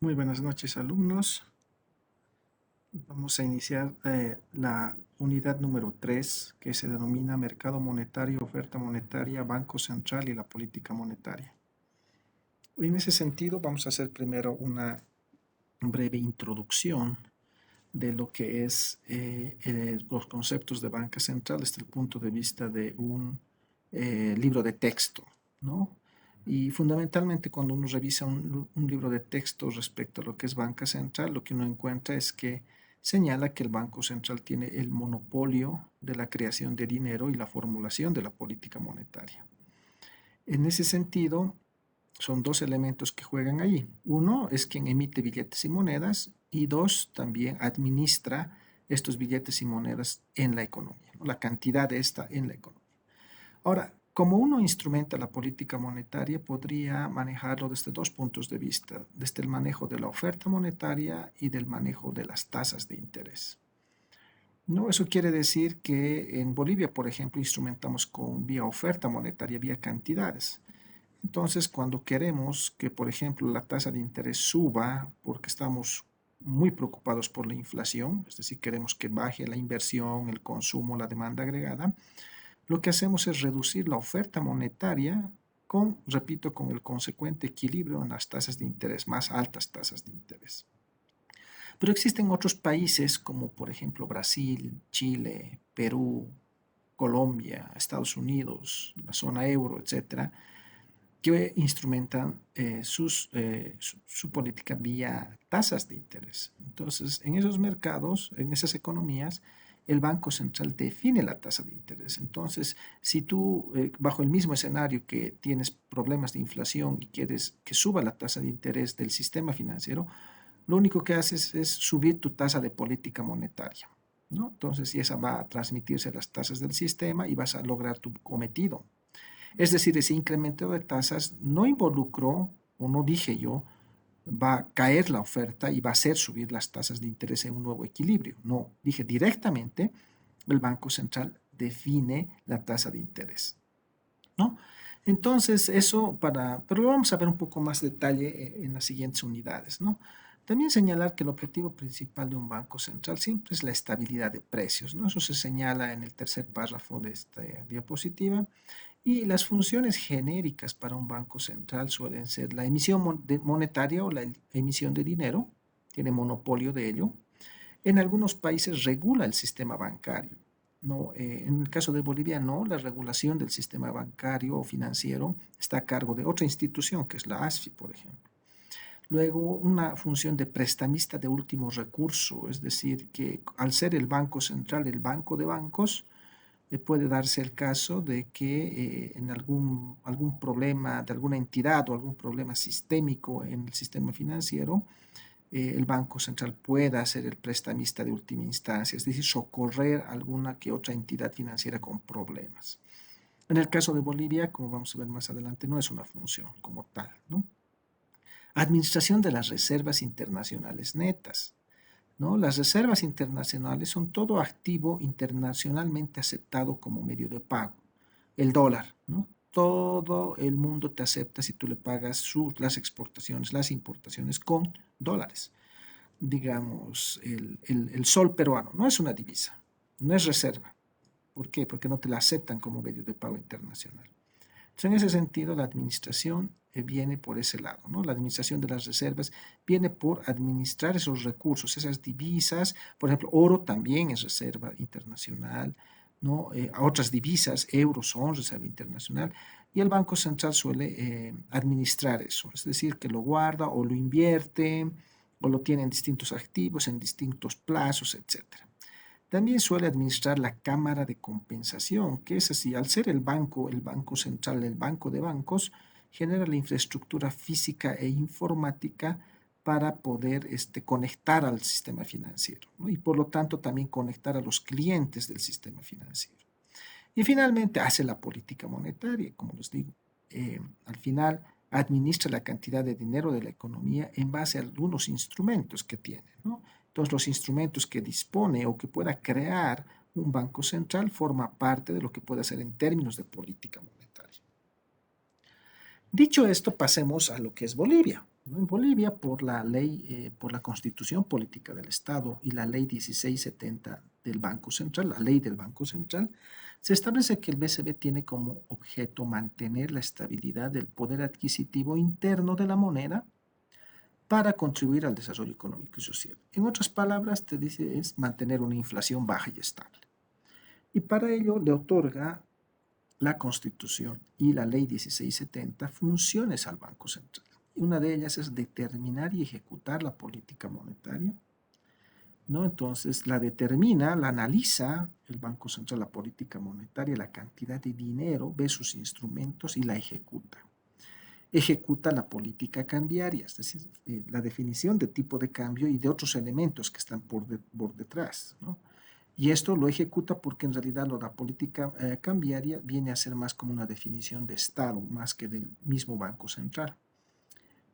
Muy buenas noches, alumnos. Vamos a iniciar la unidad número 3, que se denomina Mercado Monetario, Oferta Monetaria, Banco Central y la Política Monetaria. En ese sentido, vamos a hacer primero una breve introducción de lo que es los conceptos de banca central desde el punto de vista de un libro de texto, ¿no? Y fundamentalmente cuando uno revisa un libro de texto respecto a lo que es banca central, lo que uno encuentra es que señala que el Banco Central tiene el monopolio de la creación de dinero y la formulación de la política monetaria. En ese sentido, son dos elementos que juegan ahí. Uno es quien emite billetes y monedas y dos, también administra estos billetes y monedas en la economía, ¿no? La cantidad de esta en la economía. Ahora, como uno instrumenta la política monetaria, podría manejarlo desde dos puntos de vista, desde el manejo de la oferta monetaria y del manejo de las tasas de interés. No, eso quiere decir que en Bolivia, por ejemplo, instrumentamos con vía oferta monetaria, vía cantidades. Entonces, cuando queremos que, por ejemplo, la tasa de interés suba porque estamos muy preocupados por la inflación, es decir, queremos que baje la inversión, el consumo, la demanda agregada, lo que hacemos es reducir la oferta monetaria con, repito, con el consecuente equilibrio en las tasas de interés, más altas tasas de interés. Pero existen otros países como, por ejemplo, Brasil, Chile, Perú, Colombia, Estados Unidos, la zona euro, etcétera, que instrumentan su política vía tasas de interés. Entonces, en esos mercados, en esas economías, el Banco Central define la tasa de interés. Entonces, si tú, bajo el mismo escenario que tienes problemas de inflación y quieres que suba la tasa de interés del sistema financiero, lo único que haces es subir tu tasa de política monetaria, ¿no? Entonces, y esa va a transmitirse a las tasas del sistema y vas a lograr tu cometido. Es decir, ese incremento de tasas no involucró, o no dije yo, va a caer la oferta y va a hacer subir las tasas de interés en un nuevo equilibrio. No, dije directamente, el Banco Central define la tasa de interés, ¿no? Entonces, pero lo vamos a ver un poco más detalle en las siguientes unidades, ¿no? También señalar que el objetivo principal de un banco central siempre es la estabilidad de precios, ¿no? Eso se señala en el tercer párrafo de esta diapositiva. Y las funciones genéricas para un banco central suelen ser la emisión monetaria o la emisión de dinero, tiene monopolio de ello. En algunos países regula el sistema bancario. No, en el caso de Bolivia no, la regulación del sistema bancario o financiero está a cargo de otra institución, que es la ASFI, por ejemplo. Luego, una función de prestamista de último recurso, es decir, que al ser el Banco Central el banco de bancos, puede darse el caso de que en algún problema de alguna entidad o algún problema sistémico en el sistema financiero, el Banco Central pueda ser el prestamista de última instancia, es decir, socorrer a alguna que otra entidad financiera con problemas. En el caso de Bolivia, como vamos a ver más adelante, no es una función como tal, ¿no? Administración de las reservas internacionales netas, ¿no? Las reservas internacionales son todo activo internacionalmente aceptado como medio de pago. El dólar, ¿no? Todo el mundo te acepta si tú le pagas las exportaciones, las importaciones con dólares. Digamos, el sol peruano no es una divisa, no es reserva. ¿Por qué? Porque no te la aceptan como medio de pago internacional. Entonces, en ese sentido, la administración viene por ese lado, ¿no? La administración de las reservas viene por administrar esos recursos, esas divisas. Por ejemplo, oro también es reserva internacional, ¿no? Otras divisas, euros son reserva internacional, y el Banco Central suele administrar eso, es decir, que lo guarda o lo invierte o lo tiene en distintos activos, en distintos plazos, etcétera. También suele administrar la Cámara de Compensación, que es así, al ser el Banco Central, el banco de bancos, genera la infraestructura física e informática para poder conectar al sistema financiero, ¿no? Y por lo tanto también conectar a los clientes del sistema financiero. Y finalmente hace la política monetaria, como les digo. Al final administra la cantidad de dinero de la economía en base a algunos instrumentos que tiene, ¿no? Entonces, los instrumentos que dispone o que pueda crear un banco central forma parte de lo que puede hacer en términos de política monetaria. Dicho esto, pasemos a lo que es Bolivia. ¿no? En Bolivia, por la ley, por la Constitución Política del Estado y la ley 1670 del Banco Central, la ley del Banco Central, se establece que el BCB tiene como objeto mantener la estabilidad del poder adquisitivo interno de la moneda para contribuir al desarrollo económico y social. En otras palabras, te dice es mantener una inflación baja y estable. Y para ello le otorga la Constitución y la Ley 1670 funciones al Banco Central. Una de ellas es determinar y ejecutar la política monetaria, ¿no? Entonces la determina, la analiza el Banco Central, la política monetaria, la cantidad de dinero, ve sus instrumentos y la ejecuta. Ejecuta la política cambiaria, es decir, la definición de tipo de cambio y de otros elementos que están por detrás, ¿no? Y esto lo ejecuta porque en realidad la política cambiaria viene a ser más como una definición de Estado, más que del mismo Banco Central.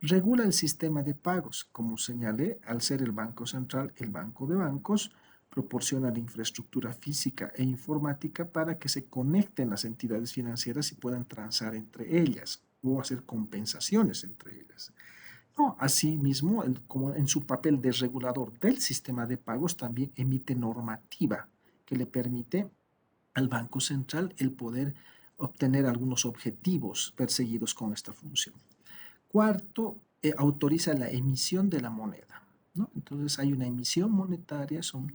Regula el sistema de pagos. Como señalé, al ser el Banco Central el banco de bancos, proporciona la infraestructura física e informática para que se conecten las entidades financieras y puedan transar entre ellas o hacer compensaciones entre ellas. No, asimismo, como en su papel de regulador del sistema de pagos, también emite normativa que le permite al Banco Central el poder obtener algunos objetivos perseguidos con esta función. Cuarto, autoriza la emisión de la moneda, ¿no? Entonces hay una emisión monetaria, son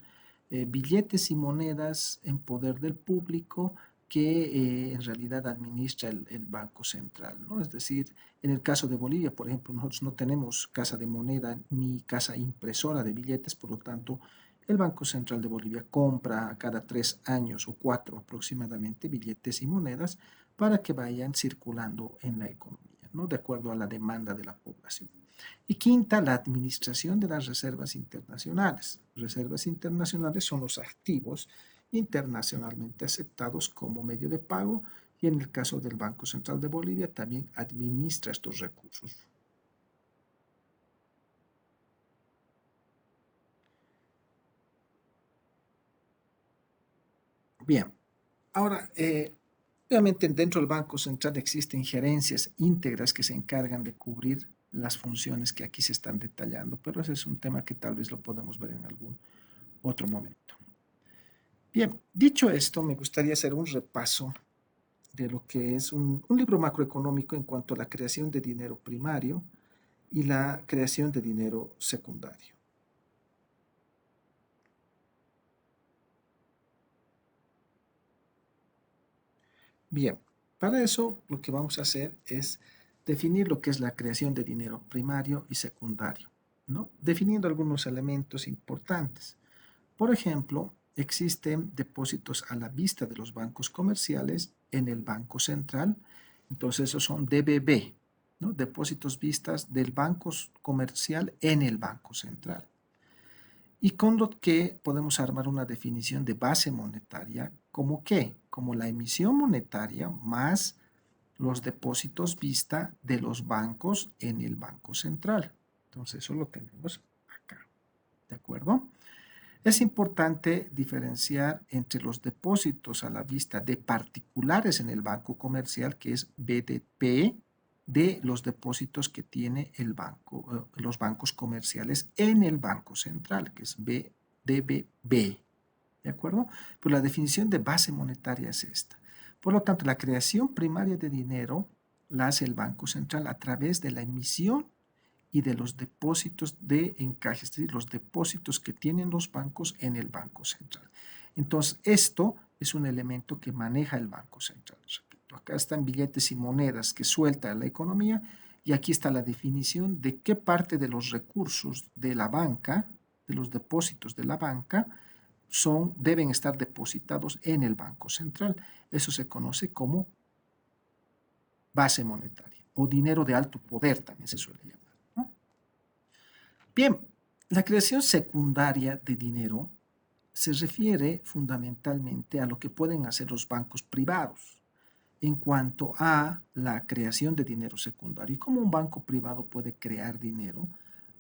billetes y monedas en poder del público que en realidad administra el Banco Central, ¿no? Es decir, en el caso de Bolivia, por ejemplo, nosotros no tenemos casa de moneda ni casa impresora de billetes, por lo tanto, el Banco Central de Bolivia compra cada 3 años o 4 aproximadamente billetes y monedas para que vayan circulando en la economía, ¿no? De acuerdo a la demanda de la población. Y quinta, la administración de las reservas internacionales. Reservas internacionales son los activos internacionalmente aceptados como medio de pago y en el caso del Banco Central de Bolivia también administra estos recursos. Bien, ahora, obviamente dentro del Banco Central existen gerencias íntegras que se encargan de cubrir las funciones que aquí se están detallando, pero ese es un tema que tal vez lo podemos ver en algún otro momento. Bien, dicho esto, me gustaría hacer un repaso de lo que es un libro macroeconómico en cuanto a la creación de dinero primario y la creación de dinero secundario. Bien, para eso lo que vamos a hacer es definir lo que es la creación de dinero primario y secundario, ¿no? Definiendo algunos elementos importantes. Por ejemplo, existen depósitos a la vista de los bancos comerciales en el Banco Central. Entonces, esos son DBB, ¿no? Depósitos vistas del banco comercial en el Banco Central. Y con lo que podemos armar una definición de base monetaria, ¿como qué? Como la emisión monetaria más los depósitos vista de los bancos en el Banco Central. Entonces, eso lo tenemos acá. ¿De acuerdo? Es importante diferenciar entre los depósitos a la vista de particulares en el banco comercial, que es BDP, de los depósitos que tiene el banco, los bancos comerciales en el Banco Central, que es BDBB. ¿De acuerdo? Pues la definición de base monetaria es esta. Por lo tanto, la creación primaria de dinero la hace el Banco Central a través de la emisión y de los depósitos de encaje, es decir, los depósitos que tienen los bancos en el Banco Central. Entonces, esto es un elemento que maneja el Banco Central. Repito, acá están billetes y monedas que suelta la economía y aquí está la definición de qué parte de los recursos de la banca, de los depósitos de la banca, deben estar depositados en el Banco Central. Eso se conoce como base monetaria o dinero de alto poder, también se suele llamar, ¿no? Bien, la creación secundaria de dinero se refiere fundamentalmente a lo que pueden hacer los bancos privados en cuanto a la creación de dinero secundario y cómo un banco privado puede crear dinero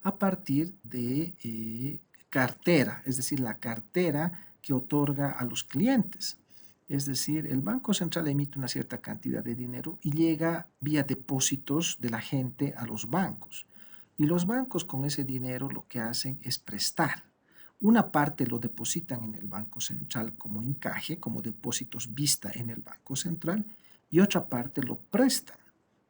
a partir de cartera, es decir, la cartera que otorga a los clientes. Es decir, el Banco Central emite una cierta cantidad de dinero y llega vía depósitos de la gente a los bancos. Y los bancos con ese dinero lo que hacen es prestar. Una parte lo depositan en el Banco Central como encaje, como depósitos vista en el Banco Central, y otra parte lo prestan.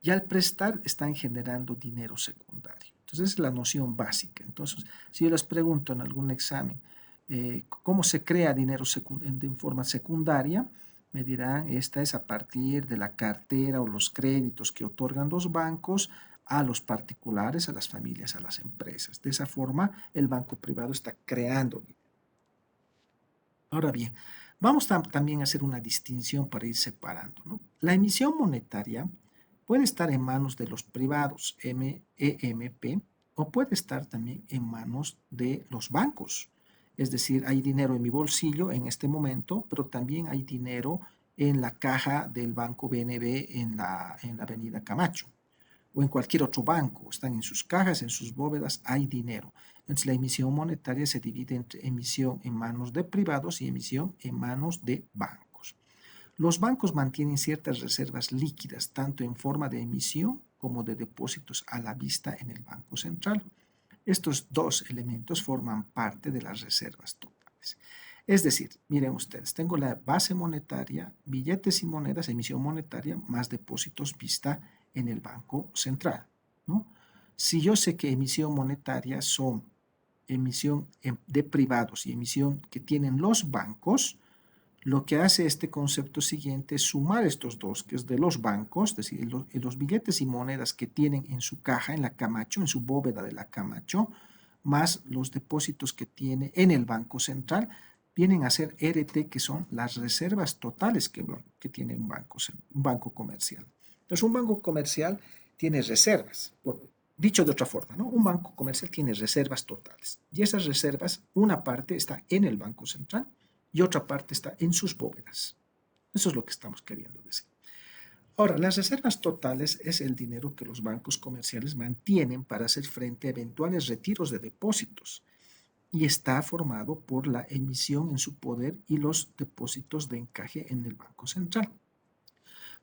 Y al prestar están generando dinero secundario. Entonces, es la noción básica. Entonces, si yo les pregunto en algún examen cómo se crea dinero en forma secundaria, me dirán, esta es a partir de la cartera o los créditos que otorgan los bancos a los particulares, a las familias, a las empresas. De esa forma, el banco privado está creando. Ahora bien, vamos también a hacer una distinción para ir separando, ¿no? La emisión monetaria puede estar en manos de los privados, EMP, o puede estar también en manos de los bancos. Es decir, hay dinero en mi bolsillo en este momento, pero también hay dinero en la caja del Banco BNB en la Avenida Camacho o en cualquier otro banco. Están en sus cajas, en sus bóvedas, hay dinero. Entonces, la emisión monetaria se divide entre emisión en manos de privados y emisión en manos de bancos. Los bancos mantienen ciertas reservas líquidas, tanto en forma de emisión como de depósitos a la vista en el Banco Central. Estos dos elementos forman parte de las reservas totales. Es decir, miren ustedes, tengo la base monetaria, billetes y monedas, emisión monetaria, más depósitos vista en el Banco Central, ¿no? Si yo sé que emisión monetaria son emisión de privados y emisión que tienen los bancos, lo que hace este concepto siguiente es sumar estos dos, que es de los bancos, es decir, los billetes y monedas que tienen en su caja, en la Camacho, en su bóveda de la Camacho, más los depósitos que tiene en el Banco Central, vienen a ser RT, que son las reservas totales que tiene un banco comercial. Entonces, un banco comercial tiene reservas, dicho de otra forma, ¿no? Un banco comercial tiene reservas totales, y esas reservas, una parte está en el Banco Central, y otra parte está en sus bóvedas. Eso es lo que estamos queriendo decir. Ahora, las reservas totales es el dinero que los bancos comerciales mantienen para hacer frente a eventuales retiros de depósitos y está formado por la emisión en su poder y los depósitos de encaje en el Banco Central.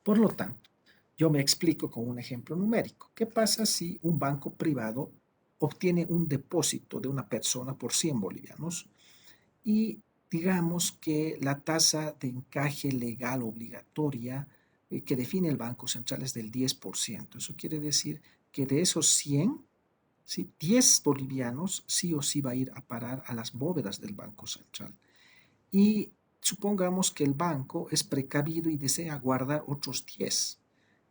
Por lo tanto, yo me explico con un ejemplo numérico. ¿Qué pasa si un banco privado obtiene un depósito de una persona por 100 bolivianos y digamos que la tasa de encaje legal obligatoria que define el Banco Central es del 10%? Eso quiere decir que de esos 100, ¿sí?, 10 bolivianos sí o sí va a ir a parar a las bóvedas del Banco Central. Y supongamos que el banco es precavido y desea guardar otros 10.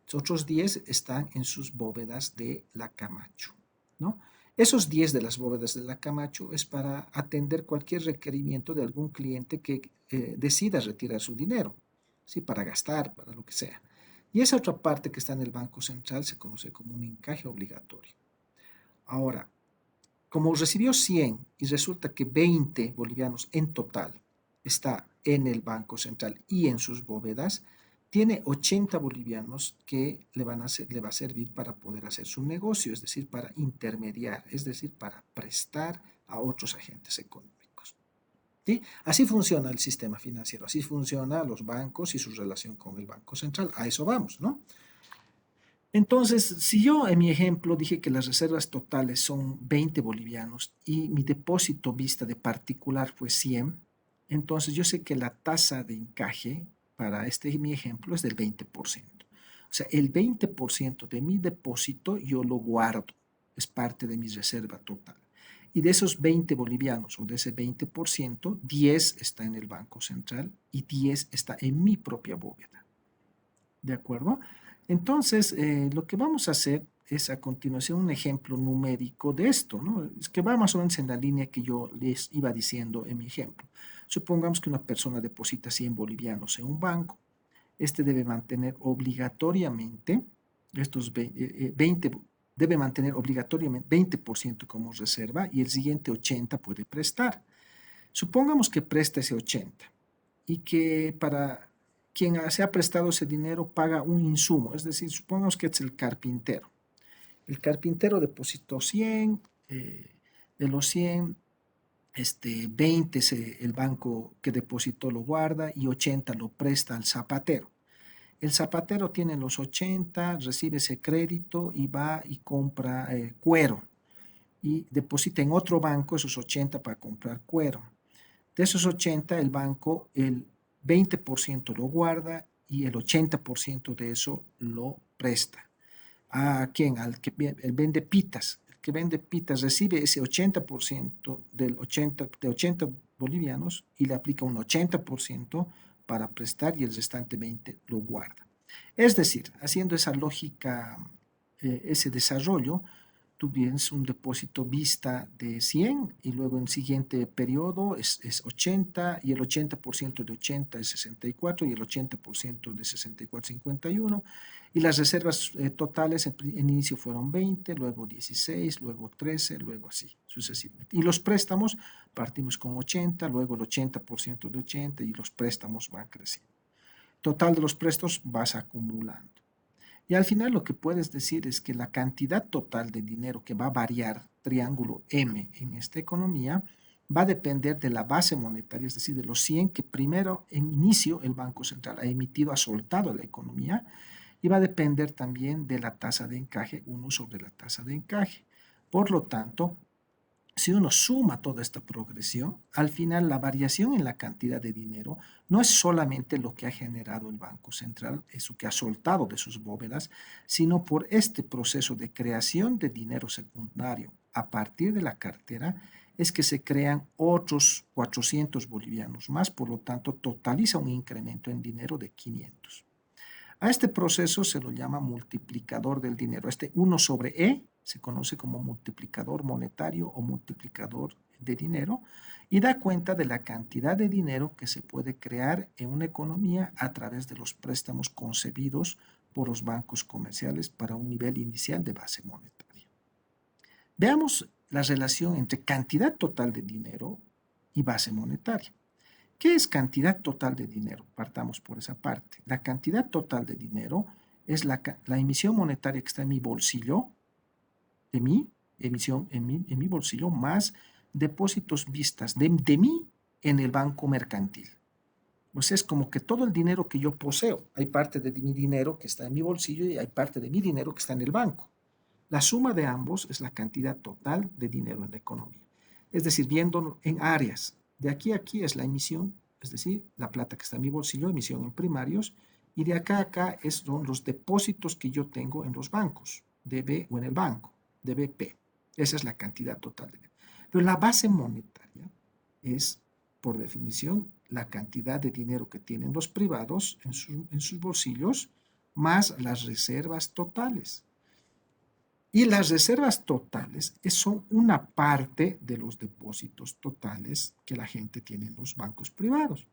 Los otros 10 están en sus bóvedas de la Camacho, ¿no? Esos 10 de las bóvedas de la Camacho es para atender cualquier requerimiento de algún cliente que decida retirar su dinero, ¿sí?, para gastar, para lo que sea. Y esa otra parte que está en el Banco Central se conoce como un encaje obligatorio. Ahora, como recibió 100 y resulta que 20 bolivianos en total está en el Banco Central y en sus bóvedas, tiene 80 bolivianos que le va a servir para poder hacer su negocio, es decir, para intermediar, es decir, para prestar a otros agentes económicos. ¿Sí? Así funciona el sistema financiero, así funcionan los bancos y su relación con el Banco Central. A eso vamos, ¿no? Entonces, si yo en mi ejemplo dije que las reservas totales son 20 bolivianos y mi depósito vista de particular fue 100, entonces yo sé que la tasa de encaje para mi ejemplo es del 20%. O sea, el 20% de mi depósito yo lo guardo, es parte de mi reserva total. Y de esos 20 bolivianos o de ese 20%, 10 está en el Banco Central y 10 está en mi propia bóveda. ¿De acuerdo? Entonces, lo que vamos a hacer es a continuación un ejemplo numérico de esto, ¿no? Es que va más o menos en la línea que yo les iba diciendo en mi ejemplo. Supongamos que una persona deposita 100 bolivianos en un banco. Este debe mantener obligatoriamente estos 20, debe mantener obligatoriamente 20% como reserva y el siguiente 80 puede prestar. Supongamos que presta ese 80 y que para quien se ha prestado ese dinero paga un insumo, es decir, supongamos que es el carpintero. El carpintero depositó 100, de los 100, 20 el banco que depositó lo guarda y 80 lo presta al zapatero. El zapatero tiene los 80, recibe ese crédito y va y compra cuero. y deposita en otro banco esos 80 para comprar cuero. De esos 80, el banco, el 20% lo guarda y el 80% de eso lo presta. ¿A quién? Al que vende pitas. El que vende pitas recibe ese 80% de 80 bolivianos y le aplica un 80% para prestar y el restante 20 lo guarda. Es decir, haciendo esa lógica, ese desarrollo, tú tienes un depósito vista de 100 y luego en el siguiente periodo es 80 y el 80% de 80 es 64 y el 80% de 64 es 51 y las reservas totales en inicio fueron 20, luego 16, luego 13, luego así sucesivamente. Y los préstamos partimos con 80, luego el 80% de 80 y los préstamos van creciendo. Total de los préstamos vas acumulando. Y al final lo que puedes decir es que la cantidad total de dinero que va a variar, triángulo M, en esta economía, va a depender de la base monetaria, es decir, de los 100 que primero en inicio el Banco Central ha emitido, ha soltado a la economía, y va a depender también de la tasa de encaje, 1 sobre la tasa de encaje. Por lo tanto, si uno suma toda esta progresión, al final la variación en la cantidad de dinero no es solamente lo que ha generado el Banco Central, eso que ha soltado de sus bóvedas, sino por este proceso de creación de dinero secundario a partir de la cartera, es que se crean otros 400 bolivianos más, por lo tanto totaliza un incremento en dinero de 500. A este proceso se lo llama multiplicador del dinero. Este 1 sobre E se conoce como multiplicador monetario o multiplicador de dinero y da cuenta de la cantidad de dinero que se puede crear en una economía a través de los préstamos concebidos por los bancos comerciales para un nivel inicial de base monetaria. Veamos la relación entre cantidad total de dinero y base monetaria. ¿Qué es cantidad total de dinero? Partamos por esa parte. La cantidad total de dinero es la emisión monetaria que está en mi bolsillo, de mi emisión en mi bolsillo, más depósitos vistas de mí en el banco mercantil. O sea, es como que todo el dinero que yo poseo, hay parte de mi dinero que está en mi bolsillo y hay parte de mi dinero que está en el banco. La suma de ambos es la cantidad total de dinero en la economía. Es decir, viendo en áreas, de aquí a aquí es la emisión, es decir, la plata que está en mi bolsillo, emisión en primarios, y de acá a acá son los depósitos que yo tengo en los bancos, DB o en el banco, DBP. Esa es la cantidad total de dinero. Pero la base monetaria es, por definición, la cantidad de dinero que tienen los privados en sus bolsillos, más las reservas totales. Y las reservas totales son una parte de los depósitos totales que la gente tiene en los bancos privados.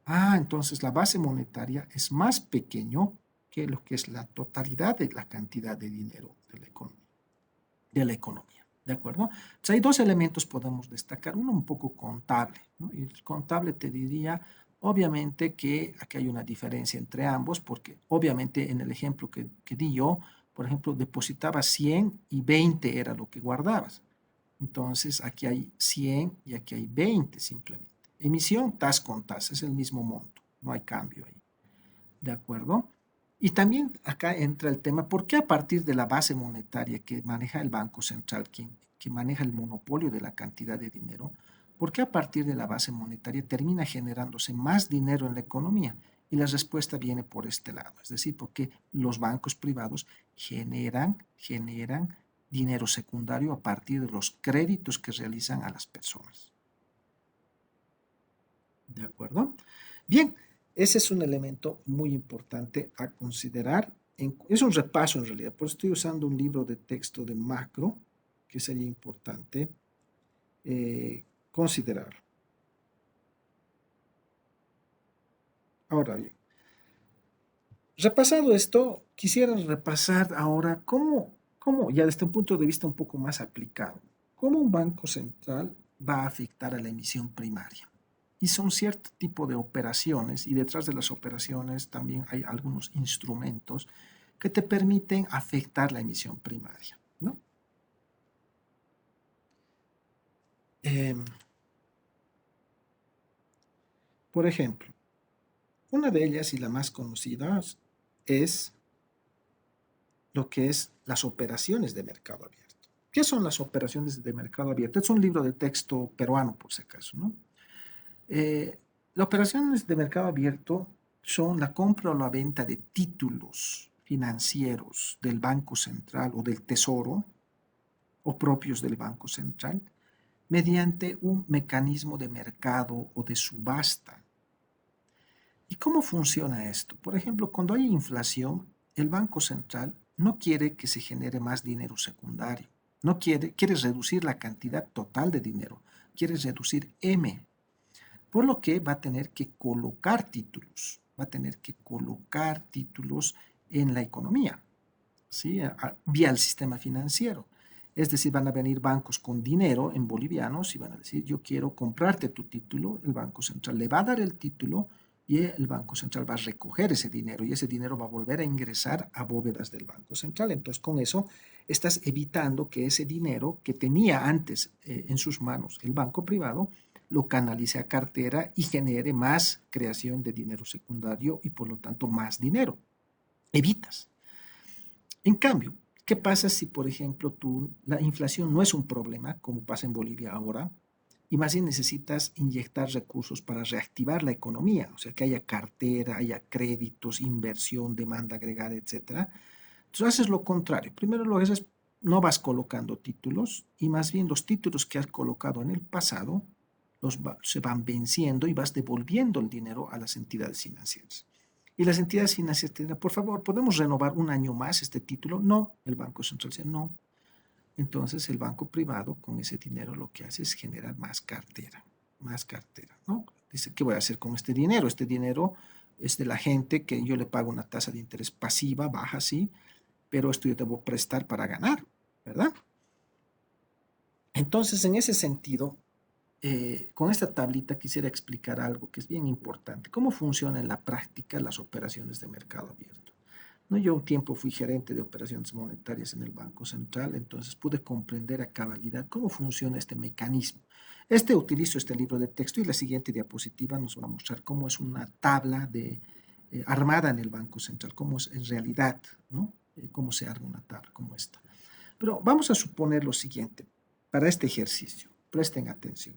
Entonces la base monetaria es más pequeño que lo que es la totalidad de la cantidad de dinero de la economía. ¿De acuerdo? Entonces hay dos elementos podemos destacar. Uno un poco contable, ¿no? Y el contable te diría, obviamente que aquí hay una diferencia entre ambos, porque obviamente en el ejemplo que di yo, por ejemplo, depositabas 100 y 20 era lo que guardabas. Entonces aquí hay 100 y aquí hay 20 simplemente. Emisión, tas con tas, es el mismo monto, no hay cambio ahí. ¿De acuerdo? Y también acá entra el tema, ¿por qué a partir de la base monetaria que maneja el Banco Central, que maneja el monopolio de la cantidad de dinero, por qué a partir de la base monetaria termina generándose más dinero en la economía? Y la respuesta viene por este lado, es decir, porque los bancos privados generan dinero secundario a partir de los créditos que realizan a las personas. ¿De acuerdo? Bien, ese es un elemento muy importante a considerar. Es un repaso en realidad, por eso estoy usando un libro de texto de Macro, que sería importante considerar. Ahora bien, repasado esto, quisiera repasar ahora cómo, ya desde un punto de vista un poco más aplicado, cómo un banco central va a afectar a la emisión primaria. Y son cierto tipo de operaciones, y detrás de las operaciones también hay algunos instrumentos que te permiten afectar la emisión primaria, ¿no? Por ejemplo, una de ellas y la más conocida es lo que es las operaciones de mercado abierto. ¿Qué son las operaciones de mercado abierto? Es un libro de texto peruano, por si acaso, ¿no? Las operaciones de mercado abierto son la compra o la venta de títulos financieros del Banco Central o del Tesoro o propios del Banco Central mediante un mecanismo de mercado o de subasta. ¿Y cómo funciona esto? Por ejemplo, cuando hay inflación, el Banco Central no quiere que se genere más dinero secundario. No quiere reducir la cantidad total de dinero. Quiere reducir M. Por lo que va a tener que colocar títulos. Va a tener que colocar títulos en la economía, ¿sí? Vía el sistema financiero. Es decir, van a venir bancos con dinero en bolivianos y van a decir, yo quiero comprarte tu título. El Banco Central le va a dar el título y el Banco Central va a recoger ese dinero y ese dinero va a volver a ingresar a bóvedas del Banco Central. Entonces, con eso estás evitando que ese dinero que tenía antes en sus manos el banco privado lo canalice a cartera y genere más creación de dinero secundario y por lo tanto más dinero. Evitas. En cambio, ¿qué pasa si, por ejemplo, la inflación no es un problema, como pasa en Bolivia ahora, y más bien necesitas inyectar recursos para reactivar la economía, o sea, que haya cartera, haya créditos, inversión, demanda agregada, etcétera? Entonces haces lo contrario. Primero lo haces, no vas colocando títulos y más bien los títulos que has colocado en el pasado se van venciendo y vas devolviendo el dinero a las entidades financieras. Y las entidades financieras te dirán, por favor, ¿podemos renovar un año más este título? No, el Banco Central dice no. Entonces el banco privado con ese dinero lo que hace es generar más cartera, ¿no? Dice, ¿qué voy a hacer con este dinero? Este dinero es de la gente que yo le pago una tasa de interés pasiva, baja, sí, pero esto yo debo prestar para ganar, ¿verdad? Entonces, en ese sentido, con esta tablita quisiera explicar algo que es bien importante. ¿Cómo funcionan en la práctica las operaciones de mercado abierto? ¿No? Yo un tiempo fui gerente de operaciones monetarias en el Banco Central, entonces pude comprender a cabalidad cómo funciona este mecanismo. Utilizo este libro de texto y la siguiente diapositiva nos va a mostrar cómo es una tabla armada en el Banco Central, cómo es en realidad, ¿no? Cómo se arma una tabla como esta. Pero vamos a suponer lo siguiente para este ejercicio. Presten atención.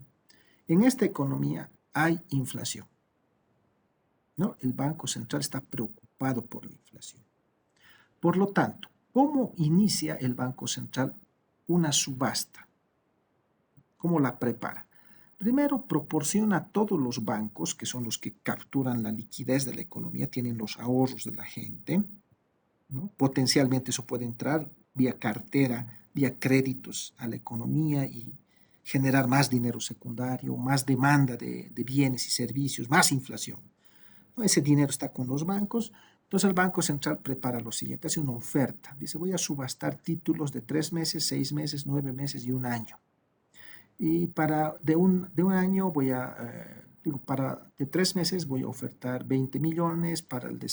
En esta economía hay inflación, ¿no? El Banco Central está preocupado por la inflación. Por lo tanto, ¿cómo inicia el Banco Central una subasta? ¿Cómo la prepara? Primero, proporciona a todos los bancos, que son los que capturan la liquidez de la economía, tienen los ahorros de la gente, ¿no? Potencialmente eso puede entrar vía cartera, vía créditos a la economía y generar más dinero secundario, más demanda de bienes y servicios, más inflación. ¿No? Ese dinero está con los bancos. Entonces el Banco Central prepara lo siguiente, hace una oferta. Dice, voy a subastar títulos de 3 meses, 6 meses, 9 meses y un año. Y de un año de 3 meses voy a ofertar 20 millones, para el de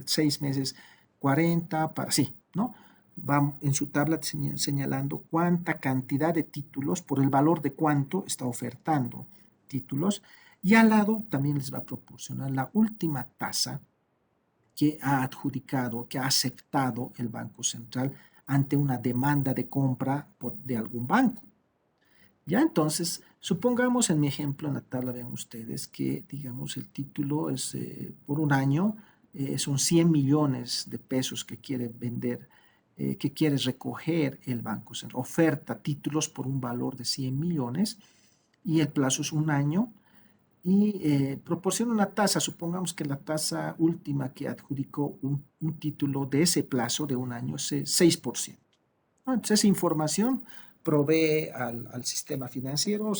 6 meses 40, sí, ¿no? Va en su tabla señalando cuánta cantidad de títulos, por el valor de cuánto está ofertando títulos, y al lado también les va a proporcionar la última tasa que ha adjudicado, que ha aceptado el Banco Central ante una demanda de compra de algún banco. Ya entonces, supongamos en mi ejemplo en la tabla, vean ustedes que, digamos, el título es por un año, son 100 millones de pesos que quiere vender, que quiere recoger el Banco Central. Oferta títulos por un valor de 100 millones y el plazo es un año y proporciona una tasa, supongamos que la tasa última que adjudicó un título de ese plazo de un año es 6%. Entonces, esa información provee al sistema financiero,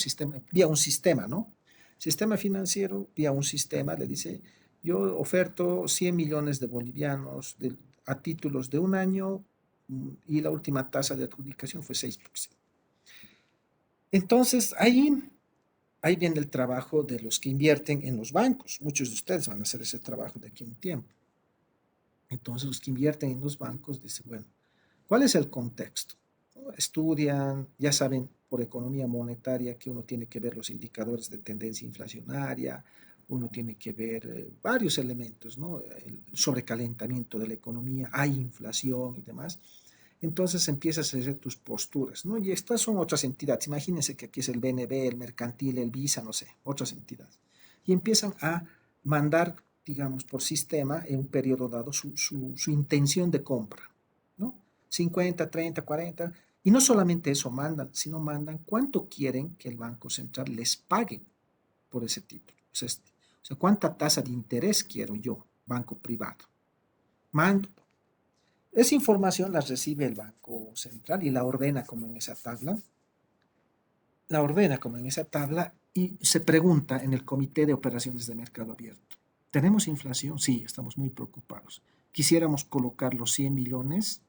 vía un sistema, ¿no? Sistema financiero, vía un sistema, le dice, yo oferto 100 millones de bolivianos a títulos de un año y la última tasa de adjudicación fue 6%. Entonces, ahí viene el trabajo de los que invierten en los bancos. Muchos de ustedes van a hacer ese trabajo de aquí a un tiempo. Entonces, los que invierten en los bancos dicen, bueno, ¿cuál es el contexto? Estudian, ya saben por economía monetaria que uno tiene que ver los indicadores de tendencia inflacionaria, uno tiene que ver varios elementos, ¿no? El sobrecalentamiento de la economía, hay inflación y demás. Entonces empiezas a hacer tus posturas, ¿no? Y estas son otras entidades. Imagínense que aquí es el BNB, el Mercantil, el Visa, no sé, otras entidades. Y empiezan a mandar, digamos, por sistema en un periodo dado su intención de compra, ¿no? 50, 30, 40. Y no solamente eso mandan, sino mandan cuánto quieren que el Banco Central les pague por ese título. O sea, ¿cuánta tasa de interés quiero yo, banco privado? Mando. Esa información la recibe el Banco Central y la ordena como en esa tabla. La ordena como en esa tabla y se pregunta en el Comité de Operaciones de Mercado Abierto. ¿Tenemos inflación? Sí, estamos muy preocupados. ¿Quisiéramos colocar los 100 millones?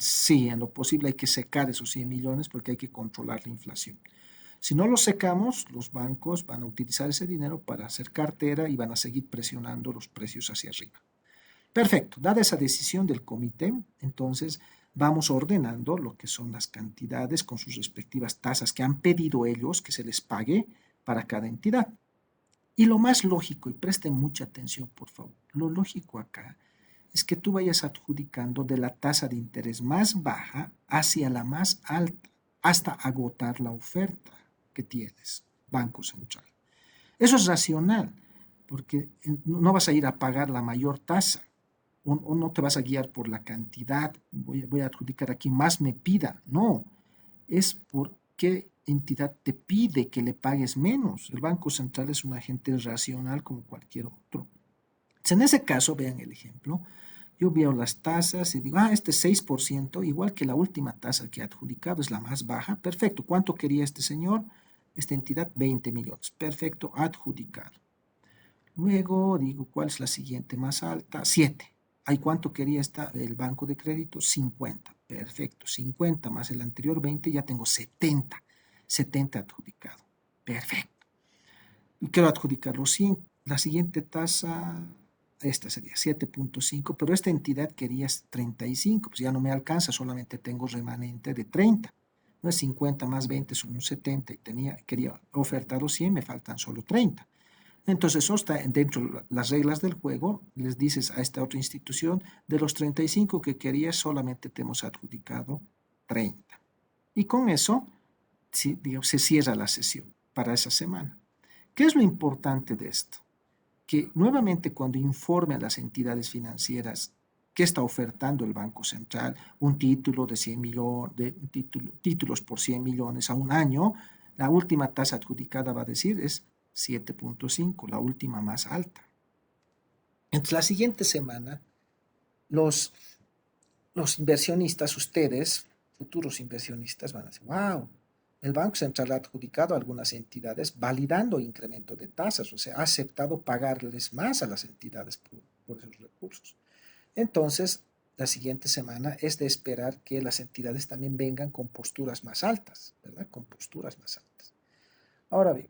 Sí, en lo posible hay que secar esos 100 millones porque hay que controlar la inflación. Si no lo secamos, los bancos van a utilizar ese dinero para hacer cartera y van a seguir presionando los precios hacia arriba. Perfecto, dada esa decisión del comité, entonces vamos ordenando lo que son las cantidades con sus respectivas tasas que han pedido ellos que se les pague para cada entidad. Y lo más lógico, y presten mucha atención por favor, lo lógico acá es que tú vayas adjudicando de la tasa de interés más baja hacia la más alta, hasta agotar la oferta que tienes, Banco Central. Eso es racional, porque no vas a ir a pagar la mayor tasa, o no te vas a guiar por la cantidad, voy a adjudicar aquí más me pida, no, es por qué entidad te pide que le pagues menos. El Banco Central es un agente racional como cualquier otro. En ese caso, vean el ejemplo, yo veo las tasas y digo, este 6%, igual que la última tasa que he adjudicado, es la más baja, perfecto. ¿Cuánto quería este señor? Esta entidad, 20 millones, perfecto, adjudicado. Luego digo, ¿cuál es la siguiente más alta? 7. ¿Hay cuánto quería el banco de crédito? 50. Perfecto. 50 más el anterior 20, ya tengo 70. 70 adjudicado. Perfecto. Y quiero adjudicar los 100. La siguiente tasa, esta sería 7.5, pero esta entidad quería 35, pues ya no me alcanza, solamente tengo remanente de 30. No es 50 más 20 son un 70 y quería ofertado 100, me faltan solo 30. Entonces, eso está dentro de las reglas del juego. Les dices a esta otra institución, de los 35 que querías, solamente te hemos adjudicado 30. Y con eso, sí, digamos, se cierra la sesión para esa semana. ¿Qué es lo importante de esto? Que nuevamente cuando informe a las entidades financieras qué está ofertando el Banco Central, un título de 100 millones, títulos por 100 millones a un año, la última tasa adjudicada va a decir es 7.5, la última más alta. Entonces, la siguiente semana, los, los inversionistas, ustedes, futuros inversionistas, van a decir, wow, el Banco Central ha adjudicado a algunas entidades validando incremento de tasas, o sea, ha aceptado pagarles más a las entidades por esos recursos. Entonces, la siguiente semana es de esperar que las entidades también vengan con posturas más altas, ¿verdad? Con posturas más altas. Ahora bien,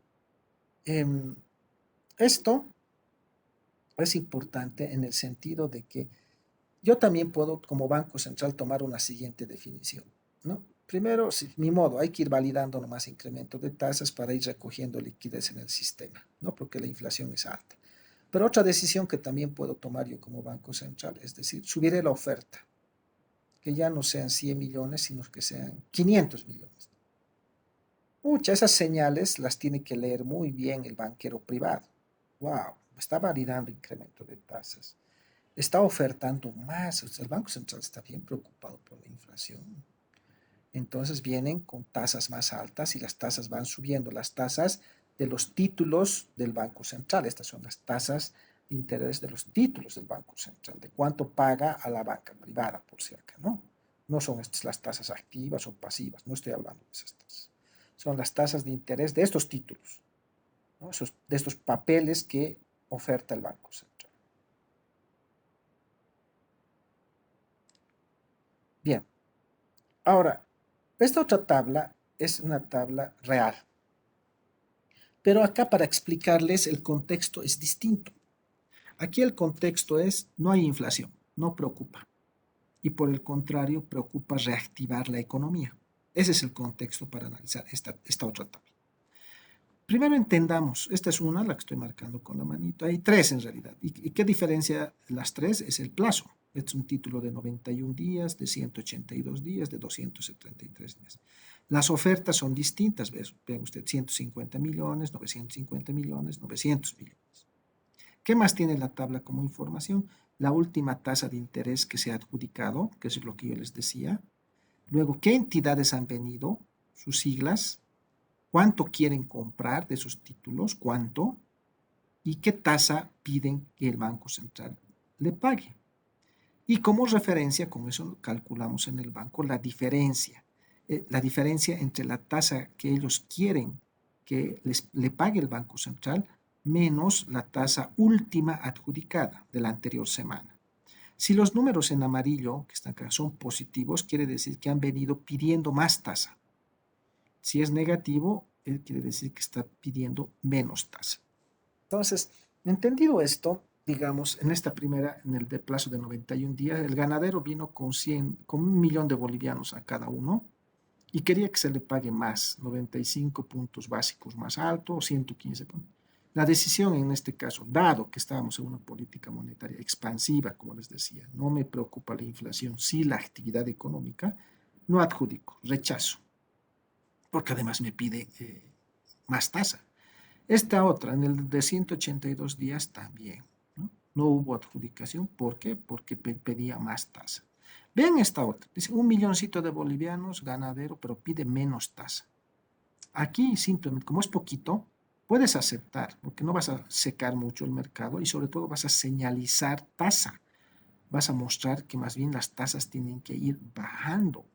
esto es importante en el sentido de que yo también puedo, como Banco Central, tomar una siguiente definición, ¿no? Primero, mi modo, hay que ir validando nomás incremento de tasas para ir recogiendo liquidez en el sistema, ¿no? Porque la inflación es alta. Pero otra decisión que también puedo tomar yo como Banco Central, es decir, subiré la oferta, que ya no sean 100 millones, sino que sean 500 millones. Esas señales las tiene que leer muy bien el banquero privado. Wow, está validando incremento de tasas. Está ofertando más. O sea, el Banco Central está bien preocupado por la inflación. Entonces vienen con tasas más altas y las tasas van subiendo. Las tasas de los títulos del Banco Central. Estas son las tasas de interés de los títulos del Banco Central. De cuánto paga a la banca privada, por si acá, ¿no? No son estas las tasas activas o pasivas. No estoy hablando de esas tasas. Son las tasas de interés de estos títulos, ¿no? De estos papeles que oferta el Banco Central. Bien, ahora, esta otra tabla es una tabla real, pero acá para explicarles el contexto es distinto. Aquí el contexto es, no hay inflación, no preocupa. Y por el contrario, preocupa reactivar la economía. Ese es el contexto para analizar esta otra tabla. Primero entendamos, esta es una, la que estoy marcando con la manito. Hay tres en realidad. ¿Y qué diferencia las tres? Es el plazo. Es un título de 91 días, de 182 días, de 273 días. Las ofertas son distintas, vean usted, 150 millones, 950 millones, 900 millones. ¿Qué más tiene la tabla como información? La última tasa de interés que se ha adjudicado, que es lo que yo les decía. Luego, ¿qué entidades han venido? Sus siglas. ¿Cuánto quieren comprar de esos títulos? ¿Cuánto? ¿Y qué tasa piden que el Banco Central le pague? Y como referencia, con eso calculamos en el banco la diferencia entre la tasa que ellos quieren que le pague el Banco Central menos la tasa última adjudicada de la anterior semana. Si los números en amarillo, que están acá, son positivos, quiere decir que han venido pidiendo más tasa. Si es negativo, quiere decir que está pidiendo menos tasa. Entonces, entendido esto, digamos, en esta primera, en el de plazo de 91 días, el ganadero vino con 1 millón de bolivianos a cada uno y quería que se le pague más, 95 puntos básicos más alto, 115 puntos. La decisión en este caso, dado que estábamos en una política monetaria expansiva, como les decía, no me preocupa la inflación, sí la actividad económica, no adjudico, rechazo, porque además me pide más tasa. Esta otra, en el de 182 días también, ¿no? No hubo adjudicación. ¿Por qué? Porque pedía más tasa. Vean esta otra. Dice 1 milloncito de bolivianos, ganadero, pero pide menos tasa. Aquí simplemente, como es poquito, puedes aceptar, porque no vas a secar mucho el mercado y sobre todo vas a señalizar tasa. Vas a mostrar que más bien las tasas tienen que ir bajando.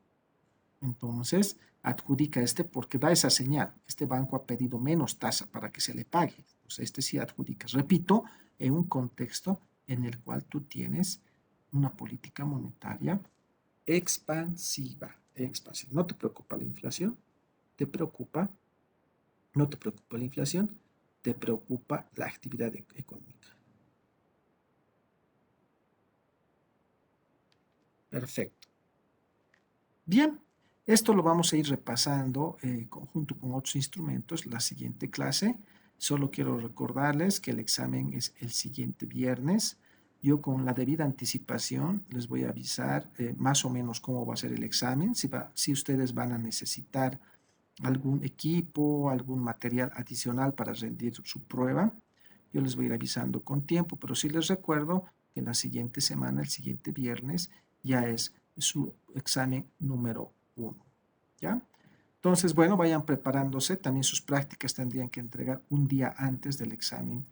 Entonces, adjudica porque da esa señal. Este banco ha pedido menos tasa para que se le pague. Entonces, sí adjudica. Repito, en un contexto en el cual tú tienes una política monetaria expansiva. Expansiva. No te preocupa la inflación, te preocupa, no te preocupa la inflación, te preocupa la actividad económica. Perfecto. Bien, esto lo vamos a ir repasando junto con otros instrumentos la siguiente clase. Solo quiero recordarles que el examen es el siguiente viernes. Yo con la debida anticipación les voy a avisar más o menos cómo va a ser el examen, si ustedes van a necesitar algún equipo, algún material adicional para rendir su prueba. Yo les voy a ir avisando con tiempo, pero sí les recuerdo que la siguiente semana, el siguiente viernes, ya es su examen número 1. ¿Ya? Entonces, bueno, vayan preparándose. También sus prácticas tendrían que entregar un día antes del examen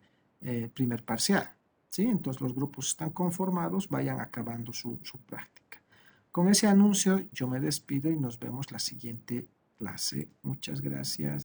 primer parcial. ¿Sí? Entonces, los grupos están conformados, vayan acabando su práctica. Con ese anuncio, yo me despido y nos vemos la siguiente clase. Muchas gracias.